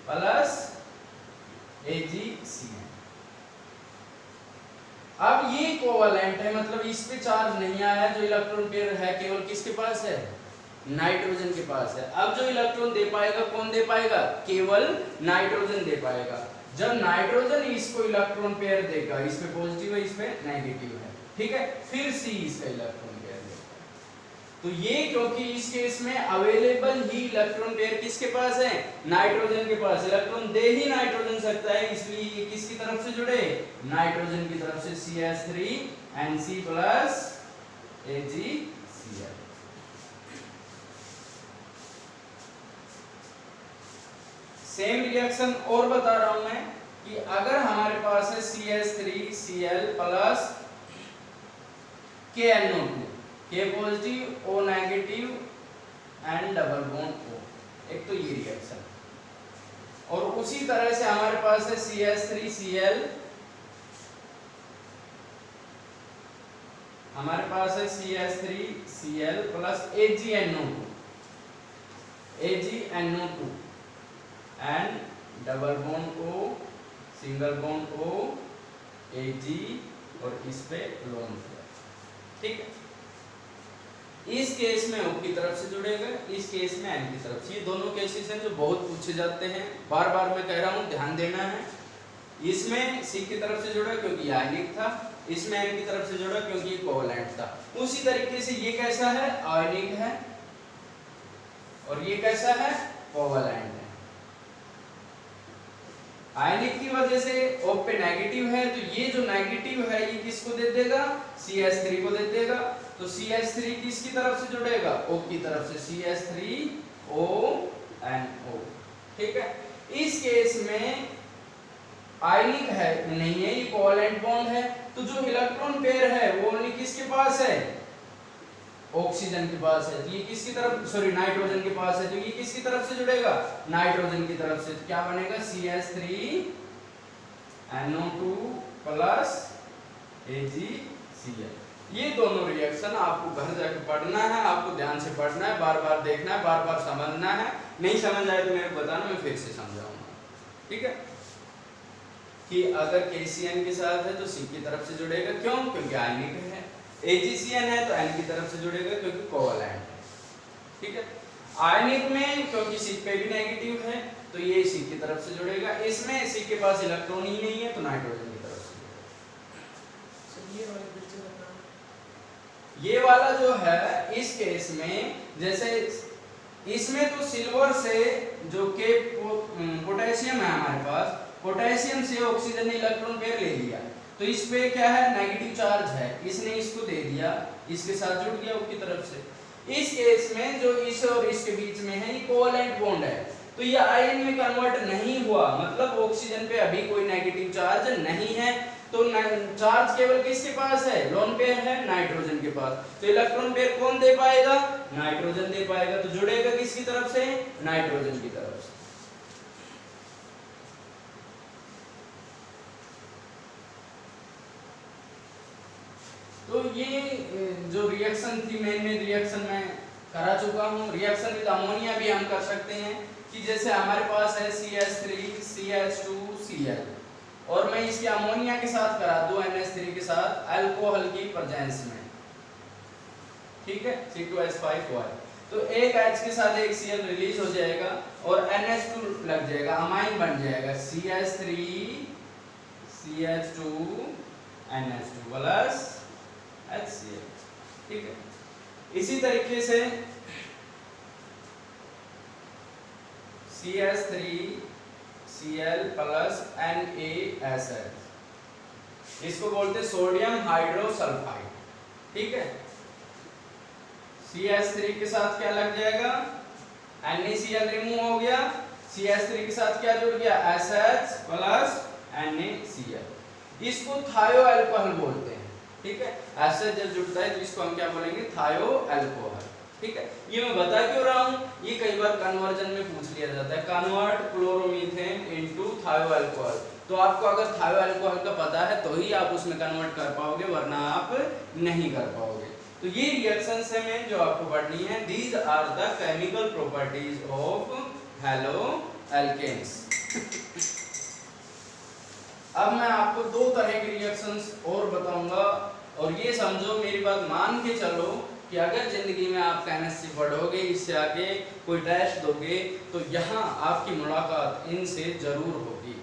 प्लस AgCN। अब ये कोवैलेंट है, मतलब इस पे चार्ज नहीं आया, जो इलेक्ट्रॉन पेयर है केवल किसके पास है, नाइट्रोजन के पास है। अब जो इलेक्ट्रॉन दे पाएगा कौन दे पाएगा, केवल नाइट्रोजन दे पाएगा। जब नाइट्रोजन इसको इलेक्ट्रॉन पेयर देगा, इस पे पॉजिटिव है इस पे नेगेटिव है, ठीक है, फिर C इसका इलेक्ट्रॉन पेयर देगा। तो ये क्योंकि इस केस में अवेलेबल ही इलेक्ट्रॉन पेयर किसके पास है, नाइट्रोजन के पास, इलेक्ट्रॉन दे ही नाइट्रोजन सकता है, इसलिए ये किसकी तरफ से जुड़े, नाइट्रोजन की तरफ से, CH3NC plus AgCl। Same reaction और बता रहा हूं मैं कि अगर हमारे पास है CH3Cl plus KNO2, K positive O negative and double bond O, एक तो ये रिएक्शन, और उसी तरह से हमारे पास है CH3Cl, हमारे पास है CH3Cl plus AgNO2 and double bond O, single bond O, Ag और इस पे लोन, ठीक है। इस केस में O की तरफ से जुड़ेगा, इस केस में N की तरफ से। ये दोनों केसेस हैं जो बहुत पूछे जाते हैं, बार बार मैं कह रहा हूँ ध्यान देना है। इसमें C की तरफ से जुड़ा क्योंकि आयनिक था, इसमें N की तरफ से जोड़ा क्योंकि ये कोवैलेंट था। उसी तरीके से ये कैसा है, आयनिक है, और ये कैसा है, कोवैलेंट है। आयनिक की वजह से O पे नेगेटिव है, तो ये जो नेगेटिव है ये किसको दे देगा, CH3 को दे देगा। तो CH3 किसकी तरफ से जुड़ेगा, O की तरफ से, CH3ONO। ठीक है, इस केस में आयनिक है नहीं है, ये कोवैलेंट बॉन्ड है, तो जो इलेक्ट्रॉन पेयर है वो ओनली किसके पास है, ऑक्सीजन के पास है। तो ये किसकी तरफ, सॉरी नाइट्रोजन के पास है, तो ये किसकी तरफ से जुड़ेगा, नाइट्रोजन की तरफ से। तो क्या बनेगा, CH3NO2 प्लस AgCl। ये दोनों रिएक्शन आपको घर जाकर पढ़ना है, आपको ध्यान से पढ़ना है, बार बार देखना है, बार बार समझना है। नहीं समझ आए तो मेरे को बताना, मैं फिर से समझाऊंगा। ठीक है, कि अगर KCN के साथ है तो C की तरफ से जुड़ेगा, क्यों, क्योंकि आयनिक है। AgCN है तो N की तरफ से जुड़ेगा क्योंकि कोवैलेंट है। ठीक है, आयनिक में क्योंकि C पे भी नेगेटिव है तो ये C की तरफ से जुड़ेगा। इसमें C के पास इलेक्ट्रॉन ही नहीं है तो नाइट्रोजन की तरफ से जुड़ेगा। ये वाला जो है, इस केस में जैसे इसमें तो सिल्वर से जो के पोटेशियम है हमारे पास, पोटेशियम से ऑक्सीजन ने इलेक्ट्रॉन पेयर ले लिया, तो इस पे क्या है, नेगेटिव चार्ज है, इसने इसको दे दिया, इसके साथ जुड़ गया उसकी तरफ से। इस केस में जो इस और इसके बीच में है, ये कोवैलेंट बॉन्ड है, तो ये आयन में कन्वर्ट नहीं हुआ, मतलब ऑक्सीजन पे अभी कोई नेगेटिव चार्ज नहीं है, तो चार्ज केवल किसके पास है, लोन पेयर है, नाइट्रोजन के पास। तो इलेक्ट्रॉन पेयर कौन दे पाएगा, नाइट्रोजन दे पाएगा, तो जुड़ेगा किसकी तरफ से, नाइट्रोजन की तरफ से। तो ये जो रिएक्शन थी, मेन रिएक्शन मैं करा चुका हूँ। रिएक्शन विद अमोनिया भी हम कर सकते हैं, कि जैसे हमारे पास है CH3 CH2Cl, और मैं इसके अमोनिया के साथ करा दूं NH3 के साथ अल्कोहल की प्रेजेंस में। ठीक है, C2H5OH, तो एक H के साथ एक Cl रिलीज हो जाएगा और NH2 लग जाएगा, अमाइन बन जाएगा, CH3 CH2 NH2 plus HCl। ठीक है, इसी तरीके से CH3Cl प्लस NaSH, इसको बोलते हैं सोडियम हाइड्रोसल्फाइड। ठीक है, CH3 के साथ क्या लग जाएगा, NaCl रिमूव हो गया, CH3 के साथ क्या जुड़ गया, SH प्लस NaCl, इसको थायो अल्कोहल बोलते हैं। ठीक है, एसिड जब जुड़ता है तो इसको हम क्या बोलेंगे, थायो अल्कोहल। ठीक है, ये मैं बता क्यों रहा हूँ, ये कई बार कन्वर्जन में पूछ लिया जाता है, कन्वर्ट क्लोरोमीथेन इनटू थायो अल्कोहल। तो आपको अगर थायो अल्कोहल का पता है तो ही आप उसमें कन्वर्ट कर पाओगे, वरना आप नहीं कर पाओगे। तो ये रिएक्शंस है मेन जो आपको पढ़नी है। These are the chemical properties of hello alkanes. अब मैं आपको दो तरह के रिएक्शंस और बताऊंगा, और ये समझो, मेरी बात मान के चलो कि अगर जिंदगी में आप केमिस्ट्री पढ़ोगे, इससे आगे कोई टेस्ट दोगे, तो यहाँ आपकी मुलाकात इनसे जरूर होगी।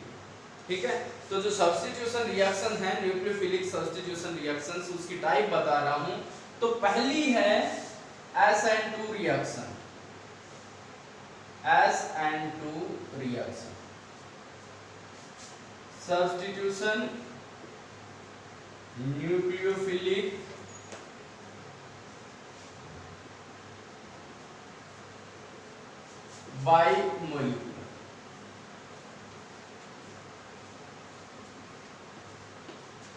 ठीक है, तो जो सब्स्टिट्यूशन रिएक्शन है, न्यूक्लियोफिलिक सब्स्टिट्यूशन रिएक्शंस, उसकी टाइप बता रहा हूँ। तो पहली है SN2 reaction, SN2 reaction, substitution nucleophilic bimolecular.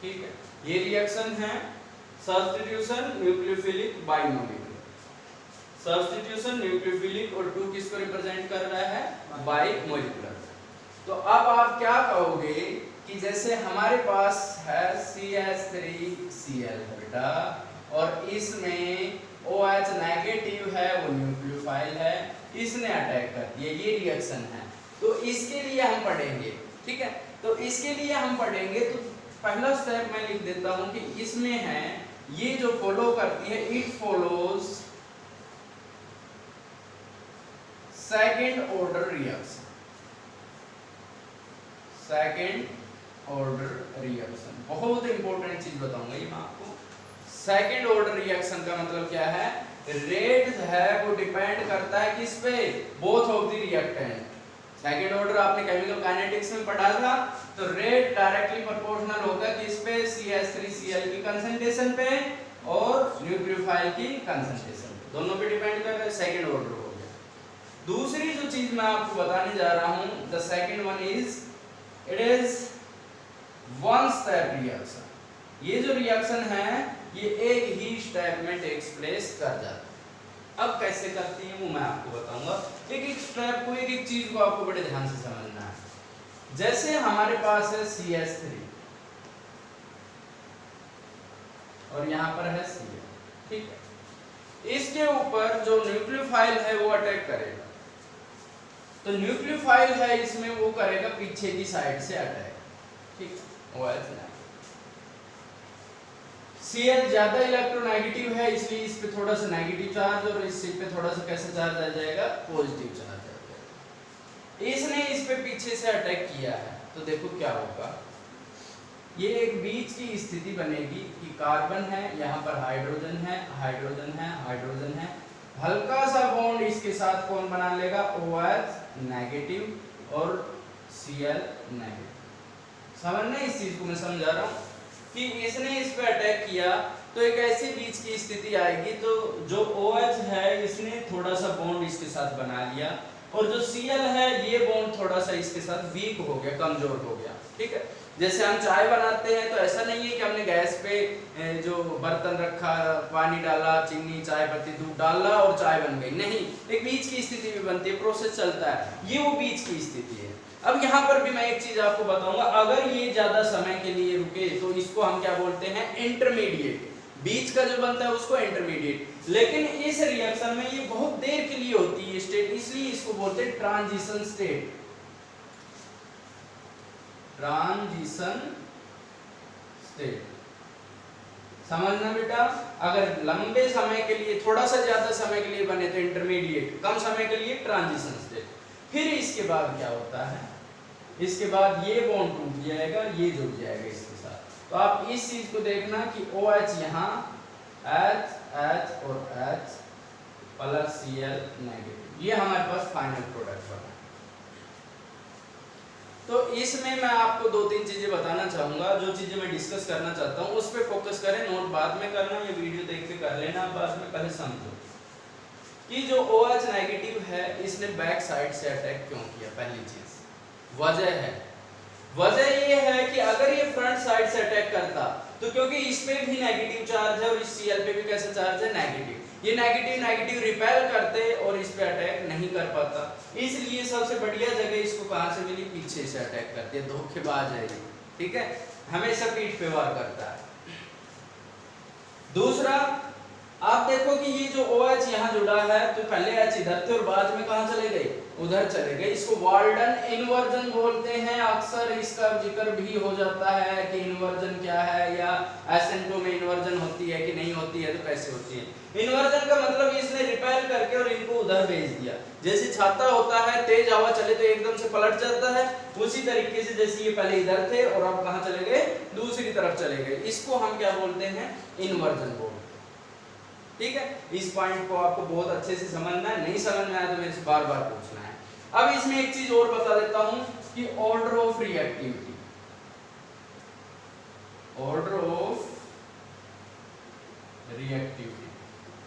ठीक है, ये रिएक्शन है substitution nucleophilic bimolecular. Substitution nucleophilic और 2 किसको रिप्रेजेंट कर रहा है, बाइमोलिकुलर। तो अब आप क्या कहोगे कि जैसे हमारे पास है CH3Cl बेटा, और इसमें OH नेगेटिव है, वो न्यूक्लियोफाइल है, इसने अटैक कर दिया, ये रिएक्शन है। तो इसके लिए हम पढ़ेंगे। ठीक है, तो इसके लिए हम पढ़ेंगे, तो पहला स्टेप मैं लिख देता हूं कि इसमें है, ये जो फॉलो करती है, it follows second order reaction, second order reaction, बहुत इंपॉर्टेंट चीज बताऊंगा ये मैं आपको। सेकंड ऑर्डर रिएक्शन का मतलब क्या है, रेट है वो डिपेंड करता है किस पे, both of the reactant. Second order आपने केमिकल काइनेटिक्स में पढ़ा था, तो रेट डायरेक्टली प्रोपोर्शनल होगा किस पे, CH3Cl की कंसंट्रेशन पे और न्यूक्लियोफाइल की कंसंट्रेशन पे, दोनों पे डिपेंड कर रहा है। सेकंड ऑर्डर हो गया। दूसरी जो चीज मैं आपको बताने जा रहा हूं, the second one is it is one step reaction. ये जो रिएक्शन है ये एक ही स्टेप में टेक्स प्लेस कर जाता है। अब कैसे करती है वो मैं आपको बताऊंगा, एक एक स्टेप को, एक एक चीज को आपको बड़े ध्यान से समझना है। जैसे हमारे पास है CH3 और यहां पर है Cl, ठीक है। इसके ऊपर जो न्यूक्लियोफाइल है वो अटैक करेगा, तो न्यूक्लियोफाइल है इसमें वो करेगा पीछे की साइड से अटैक, ठीक है। OH Cl ज्यादा इलेक्ट्रोनेगेटिव है, इसलिए इस पे थोड़ा सा नेगेटिव चार्ज और इस पे थोड़ा सा कैसा चार्ज आ जाएगा, पॉजिटिव चार्ज आ जाएगा। इसने इस पे पीछे से अटैक किया है, तो देखो क्या होगा, ये एक बीच की स्थिति बनेगी कि कार्बन है, यहाँ पर हाइड्रोजन है, हाइड्रोजन है, हाइड्रोजन है, हल्का सा बॉन्ड इसके साथ कौन बना लेगा, OH नेगेटिव और Cl नेगेटिव। समझना इस चीज को मैं समझा रहा हूँ कि इसने इस पे अटैक किया तो एक ऐसी बीच की स्थिति आएगी, तो जो OH है इसने थोड़ा सा बॉन्ड इसके साथ बना लिया और जो Cl है ये बॉन्ड थोड़ा सा इसके साथ वीक हो गया, कमजोर हो गया, ठीक है। जैसे हम चाय बनाते हैं तो ऐसा नहीं है कि हमने गैस पे जो बर्तन रखा, पानी डाला, चीनी, चाय पत्ती, दूध डाला और चाय बन गई, नहीं, एक बीच की स्थिति भी बनती है, प्रोसेस चलता है, ये वो बीच की स्थिति है। अब यहाँ पर भी मैं एक चीज आपको बताऊंगा, अगर ये ज्यादा समय के लिए रुके तो इसको हम क्या बोलते हैं, इंटरमीडिएट। बीच का जो बनता है उसको इंटरमीडिएट, लेकिन इस रिएक्शन में ये बहुत देर के लिए होती है स्टेट, इसलिए इसको बोलते हैं ट्रांजिशन स्टेट। ट्रांजिशन स्टेट समझना बेटा, अगर लंबे समय के लिए, थोड़ा सा ज्यादा समय के लिए बने तो इंटरमीडिएट, कम समय के लिए ट्रांजिशन स्टेट। फिर इसके बाद क्या होता है, इसके बाद ये बॉन्ड टूट जाएगा, ये जुड़ जाएगा इसके साथ। तो आप इस चीज को देखना कि OH यहाँ H H और H प्लस Cl नेगेटिव, ये हमारे पास फाइनल प्रोडक्ट बना। तो इसमें मैं आपको दो तीन चीजें बताना चाहूंगा, जो चीजें मैं डिस्कस करना चाहता हूँ उस पर फोकस करें, नोट बाद में करना, ये वीडियो देख के कर लेना बाद में, पहले समझो कि जो OH नेगेटिव है इसने बैक साइड से अटैक क्यों किया। पहली चीज वजह ये है कि अगर ये फ्रंट साइड से अटैक करता तो क्योंकि इस पे भी नेगेटिव चार्ज है और इस Cl पे भी कैसा चार्ज है, नेगेटिव, ये नेगेटिव रिपेल करते और इस पे अटैक नहीं कर पाता, इसलिए सबसे बढ़िया जगह इसको कहां से मिली, पीछे से अटैक करती है, धोखेबाज है ये, ठीक है, हमेशा पीठ पे वार करता है। दूसरा आप देखो कि ये जो OH यहाँ जुड़ा है तो पहले H इधर थे और बाद में कहाँ चले गए, उधर चले गए, इसको वाल्डन इन्वर्जन बोलते हैं। अक्सर इसका जिक्र भी हो जाता है कि इन्वर्जन क्या है, या एसेंटो में इन्वर्जन होती है कि नहीं होती है, तो कैसे होती है। इन्वर्जन का मतलब इसने रिपेल करके और इनको उधर भेज दिया, जैसे छाता होता है, तेज हवा चले तो एकदम से पलट जाता है, उसी तरीके से जैसे ये पहले इधर थे और अब कहाँ चले गए, दूसरी तरफ चले गए, इसको हम क्या बोलते हैं, इन्वर्जन बोलते हैं, ठीक है। इस पॉइंट को आपको बहुत अच्छे से समझना है, नहीं समझ में आया तो मेरे से बार बार पूछना है। अब इसमें एक चीज और बता देता हूं कि order of reactivity, order of reactivity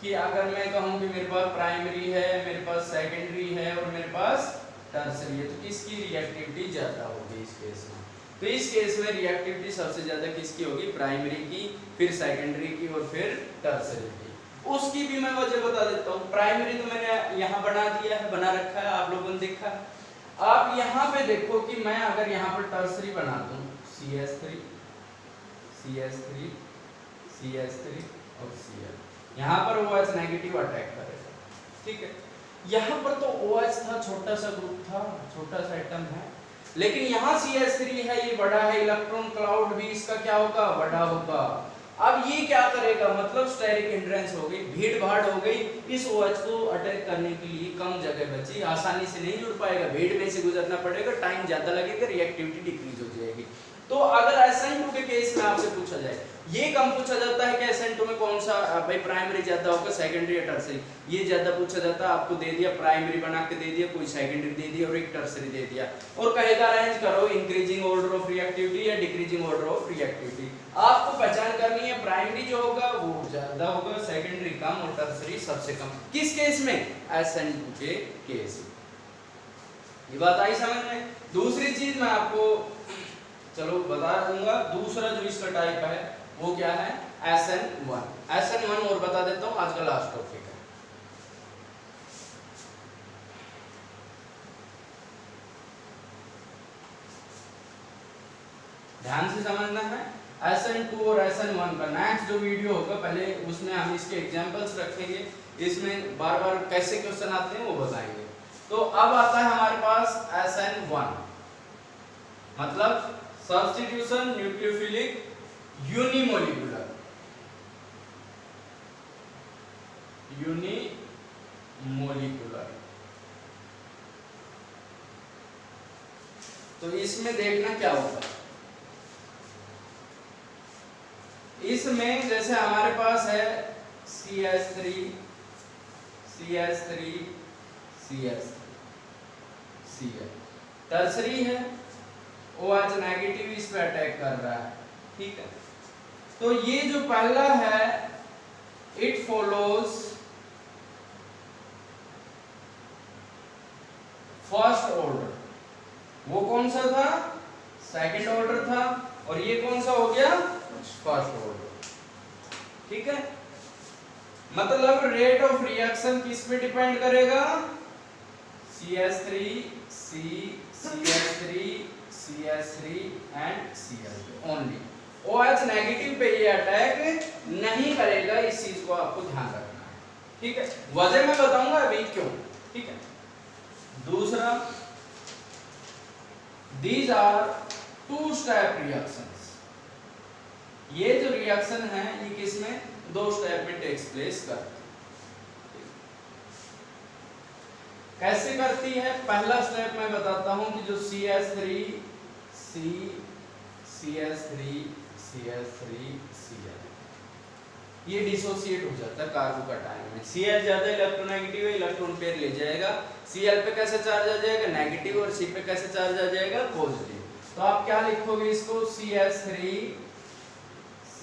कि अगर मैं कहूं कि मेरे पास प्राइमरी है, मेरे पास सेकेंडरी है और मेरे पास टर्सरी है, तो किसकी रिएक्टिविटी ज्यादा होगी इस केस में। तो इस केस में रिएक्टिविटी सबसे ज्यादा किसकी होगी, प्राइमरी की, फिर सेकेंडरी की और फिर टर्सरी की। उसकी भी मैं वजह बता देता हूँ। प्राइमरी तो मैंने यहाँ बना दिया है, बना रखा है, आप लोगों ने देखा है। आप यहाँ पे देखो कि मैं अगर यहाँ पर टर्सरी बना दूँ, CH3 CH3 CH3 और Cl, यहाँ पर OH नेगेटिव अटैक करेगा, ठीक है। यहाँ पर तो OH था, छोटा सा ग्रुप था, छोटा सा एटम है, लेकिन यहाँ CH3 है, ये बड़ा है, इलेक्ट्रॉन क्लाउड भी इसका क्या होगा, बड़ा होगा। अब ये क्या करेगा, मतलब स्टेरिक हिंड्रेंस हो गई, भीड़ भाड़ हो गई, इस OH को अटैक करने के लिए कम जगह बची, आसानी से नहीं जुड़ पाएगा, भीड़ में से गुजरना पड़ेगा, टाइम ज्यादा लगेगा, रिएक्टिविटी डिक्रीज हो जाएगी। तो अगर SN2 के केस में आपसे पूछा जाए, ये कम पूछा जाता है कि SN2 में कौन सा भाई प्राइमरी ज्यादा होगा सेकेंडरी या टर्सरी, ये ज्यादा पूछा जाता है। आपको दे दिया प्राइमरी बना के दे दिया, कोई सेकेंडरी दे दिया और एक टर्सरी दे दिया, और कहेगा अरेंज करो इंक्रीजिंग ऑर्डर ऑफ रिएक्टिविटी या डिक्रीजिंग ऑर्डर ऑफ रिएक्टिविटी। आपको पहचान करनी है प्राइमरी जो होगा वो ज्यादा होगा, सेकेंडरी कम और टर्सरी सबसे कम। किस केस में? SN2 के केस में। ये बात आई समझ में? दूसरी चीज मैं आपको चलो बता दूंगा, दूसरा जो इसका टाइप है वो क्या है? SN1। SN1 और बता देता हूं, आज का लास्ट टॉपिक है। ध्यान से समझना है। SN2 और SN1 का नेक्स्ट जो वीडियो होगा, पहले उसमें हम इसके एग्जांपल्स रखेंगे, इसमें बार बार कैसे क्वेश्चन आते हैं वो बताएंगे। तो अब आता है हमारे पास SN1, मतलब सब्स्टिट्यूशन न्यूक्लियोफिलिक यूनिमोलिकुलर। तो इसमें देखना क्या होगा, इसमें जैसे हमारे पास है CH3 CH3 CH3 Cl, tertiary है, OH नेगेटिव इस पे अटैक कर रहा है, ठीक है। तो ये जो पहला है इट फॉलोज फर्स्ट ऑर्डर, वो कौन सा था? सेकंड ऑर्डर था, और ये कौन सा हो गया? फर्स्ट ऑर्डर, ठीक है। मतलब रेट ऑफ रिएक्शन किस पे डिपेंड करेगा? CH3 C CH3 CH3 and Cl only. OH negative पे ये अटैक नहीं करेगा, इस चीज को आपको ध्यान रखना है, ठीक है। वजह मैं बताऊंगा अभी क्यों, ठीक है। दूसरा, these are two step reactions। ये जो रिएक्शन है ये किसमें? दो स्टेप में टेक्स प्लेस करती है। कैसे करती है? पहला स्टेप मैं बताता हूं कि जो CH3 C CH3 CH3 Cl, ये डिसोसिएट हो जाता है कार्बोकैटायन में। Cl ज्यादा इलेक्ट्रोनेगेटिव है, इलेक्ट्रॉन पेयर ले जाएगा, Cl पे कैसे चार्ज आ जाएगा? नेगेटिव, और C पे कैसे चार्ज आ जाएगा? पॉजिटिव। तो आप क्या लिखोगे इसको? CH3 C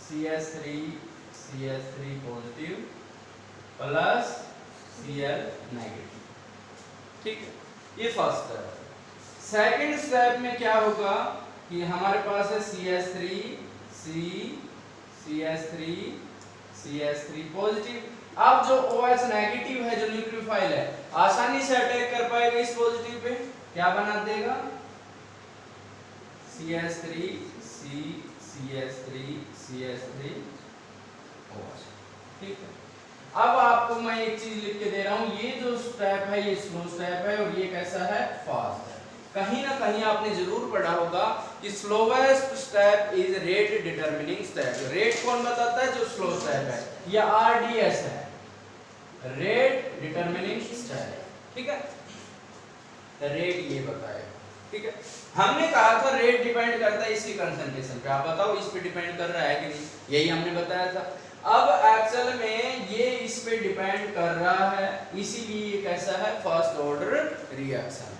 CH3 CH3 positive plus Cl negative, ठीक है। ये फर्स्ट स्टेप। सेकंड स्टेप में क्या होगा कि हमारे पास है CH3 C CH3 CH3 positive. अब जो OH नेगेटिव है, जो न्यूक्लियोफाइल है, आसानी से अटैक कर पाएगा इस पॉजिटिव पे, क्या बना देगा? CH3 C CH3 CH3 OH, ठीक है। अब आपको मैं एक चीज लिख के दे रहा हूं, ये जो स्टेप है ये स्लो स्टेप है और ये कैसा है? फास्ट है। कहीं ना कहीं आपने जरूर पढ़ा होगा कि slowest step is rate determining step. Rate कौन बताता है? जो स्लो स्टेप है, ये RDS है, रेट डिटरमिनिंग स्टेप, ठीक है। रेट ये बताएगा, ठीक है। हमने कहा था रेट डिपेंड करता है इसकी कंसंट्रेशन पे। आप बताओ इस पे डिपेंड कर रहा है कि नहीं? यही हमने बताया था। अब एक्चुअल में ये इस पे डिपेंड कर रहा है, इसीलिए ये कैसा है? फर्स्ट ऑर्डर रिएक्शन,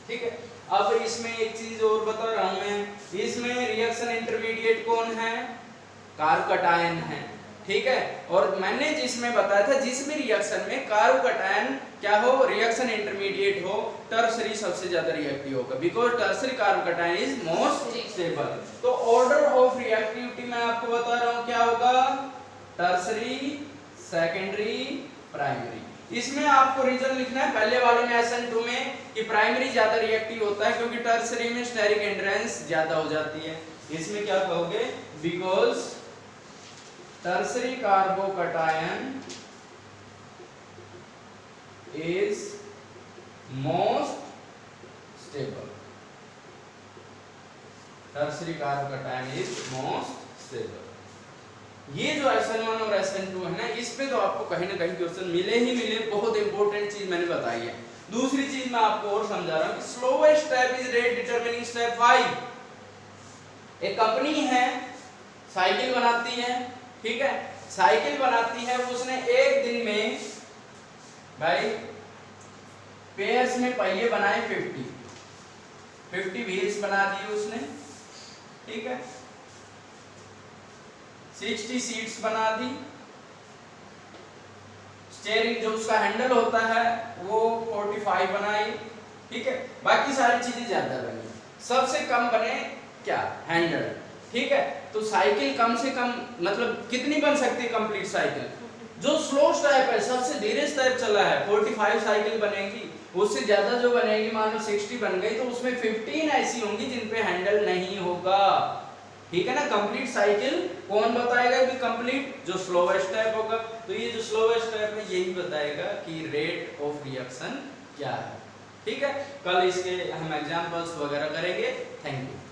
ठीक है। अब इसमें एक चीज और बता रहा हूं मैं, इसमें रिएक्शन इंटरमीडिएट कौन है? कार्बोकैटायन है, ठीक है। और मैंने जिसमें बताया था, जिस भी रिएक्शन में कार्बोकैटायन क्या हो? रिएक्शन इंटरमीडिएट हो, टर्सरी सबसे ज्यादा रिएक्टिव होगा, because tertiary carbocation is most stable. तो ऑर्डर ऑफ रिएक्टिविटी मैं आपको बता रहा हूं क्या होगा? Tertiary, secondary, primary. इसमें आपको रीजन लिखना है, पहले वाले में SN2 में कि प्राइमरी ज्यादा रिएक्टिव होता है क्योंकि टर्सरी में स्टेरिक एंड्रेंस ज्यादा हो जाती है। इसमें क्या कहोगे? Because tertiary carbocation is most stable। Tertiary carbocation is most stable। ये जो SN1 और SN2 है ना, इस पे तो आपको कहीं ना कहीं क्वेश्चन मिले ही मिले। बहुत इंपॉर्टेंट चीज मैंने बताई है। दूसरी चीज मैं आपको और समझा रहा हूं कि slowest step is rate determining step 5। एक कंपनी है साइकिल बनाती है, ठीक है, साइकिल बनाती है, उसने एक दिन में भाई पेयर्स में पहिए बनाए 50 व्हील्स बना दिए उसने, ठीक है, 60 सीट्स बना दी, स्टीयरिंग जो उसका हैंडल होता है वो 45 बनाई, ठीक है, बाकी सारी चीजें ज्यादा बनी, सबसे कम बने क्या, हैंडल, ठीक है। तो साइकिल कम से कम मतलब कितनी बन सकती है कंप्लीट साइकिल, जो स्लो स्टेप है, सबसे धीरे स्टेप चला है 45 साइकिल बनेगी, उससे ज्यादा जो बनेगी मान लो 60 बन गई तो उसमें 15 ऐसी होंगी जिन पे हैंडल नहीं होगा, ठीक है ना। कंप्लीट साइकिल कौन बताएगा कि कंप्लीट, जो स्लोवेस्ट स्टेप होगा, तो ये जो स्लोवेस्ट स्टेप है यही बताएगा कि रेट ऑफ रिएक्शन क्या है, ठीक है। कल इसके हम एग्जांपल्स वगैरह करेंगे। Thank you.